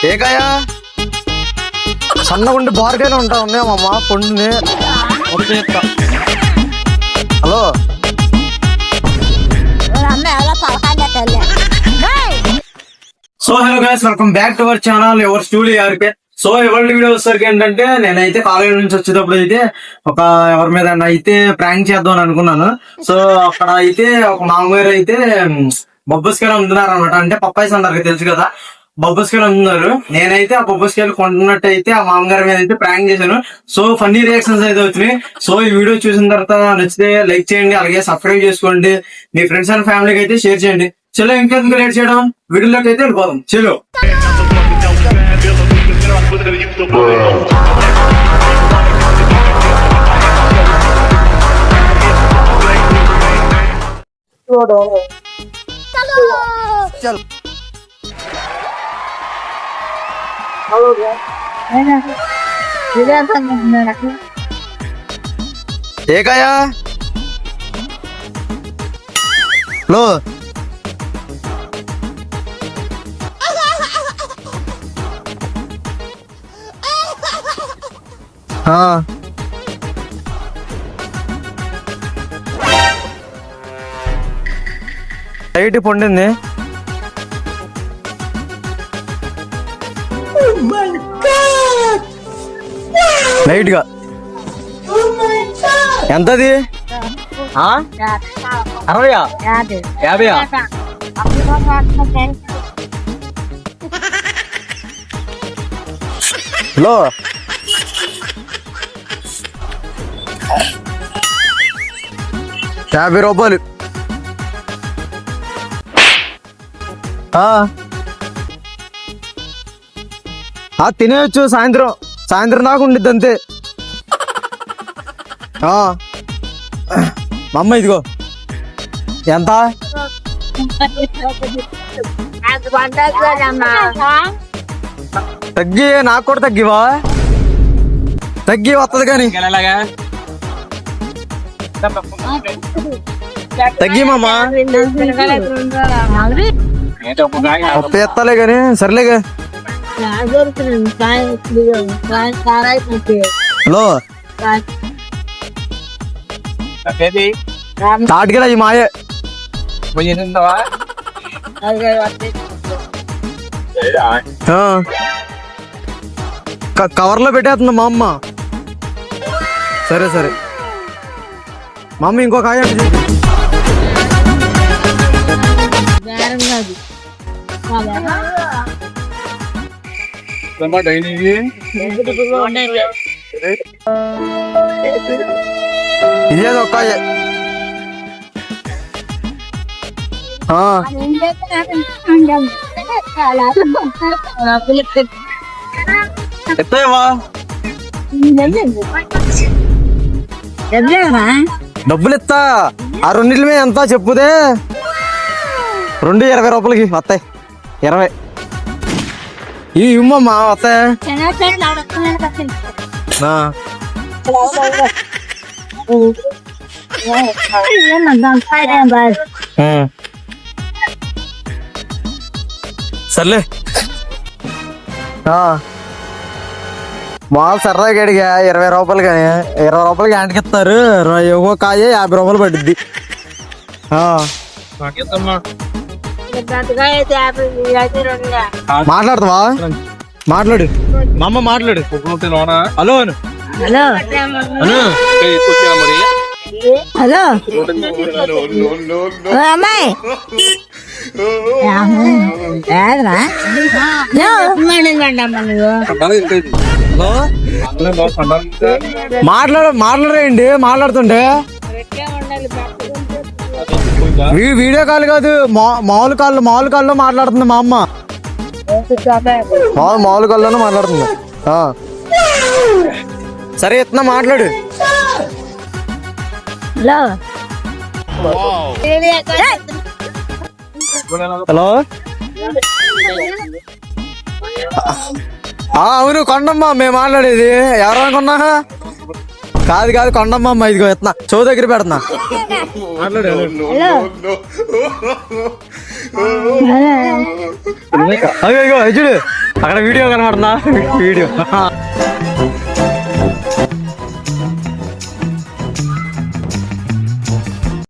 ఏకాయా సన్నగుండి బార్గానే ఉంటా ఉన్నాయమ్మా పండుని. Hello so hello guys, welcome back to our channel ever studio RK. So ఎవరి video వచ్చేసరికి ఏంటంటే, నేనైతే కాలేజ్ నుంచి వచ్చేటప్పుడు అయితే ఎవరి మీద అయితే ప్రాంక్ చేద్దాం అని అనుకున్నాను. సో అక్కడ అయితే ఒక మామగారు అయితే బొబ్బస్కాయలు అమ్ముతున్నారు అనమాట. అంటే పప్పాయిస్ అంటారు తెలుసు కదా, బొబ్బస్కాయలు అమ్ముతున్నారు. నేనైతే ఆ బొబ్బస్కాయలు కొంటున్నట్టు అయితే ఆ మామగారి మీద అయితే ప్రాంక్ చేశాను. సో ఫన్నీ రియాక్షన్స్ అయితే వచ్చినాయి. సో ఈ వీడియో చూసిన తర్వాత నచ్చితే లైక్ చేయండి, అలాగే సబ్స్క్రైబ్ చేసుకోండి, మీ ఫ్రెండ్స్ అండ్ ఫ్యామిలీకి అయితే షేర్ చేయండి. చలో ఇంకెందుకు లేట్ చేయడం, వీడియోలోకి అయితే వెళ్ళిపోదాం. చలో ఏకాయా లో లైట్ పండింది. లైట్ గా ఎంతది? 60 50 లో 50 రూపాయలు. తినేయచ్చు, సాయంత్రం దాకా ఉండిద్ది అంతే. మా అమ్మ ఇదిగో ఎంత తగ్గి, నాకు కూడా తగ్గివా? తగ్గి వస్తుంది కానీ తగ్గి మామ, ముప్పై ఎత్తాలే కానీ సర్లేగా. హలో తాటికెళ్ళ ఈ మాయే కవర్లో పెట్టేస్తుంది మా అమ్మ. సరే సరే మా అమ్మ ఇంకో కాయ ఇదేదో ఒక ఎత్తవా డబ్బులు ఇస్తా. ఆ రెండింటి మీద ఎంత చెప్పుదే? 20 రూపాయలకి వస్తాయి. 20 ఇమ్మమ్మా వస్తాయి. సర్లే మామూలు సరదాగా అడిగా 20 రూపాయలు కానీ 20 రూపాయలకి గంటకి ఇస్తారు. ఏవో కాయ 50 రూపాయలు పడుద్ది. మాట్లాడతావా? మాట్లాడు మా అమ్మ, మాట్లాడు. హలో హలో హలో అమ్మాయి మాట్లాడరేంటి? మాట్లాడుతుంటే వీడియో కాల్ కాదు, మామూలు కాల్లో మాట్లాడుతుంది మా అమ్మ. మామూలు కాల్లోనే మాట్లాడుతుంది. సరే ఎత్తున్నా మాట్లాడు. హలో అవును కొండమ్మ మేము మాట్లాడేది. ఎవరు అనుకున్నా? కాదు కొండమ్మ అమ్మ. ఇదిగో ఎత్తున్నా, చౌ దగ్గర పెడుతున్నా. మాట్లాడు. అయ్యో చూడు అక్కడ వీడియో కనబడుతుందా? వీడియో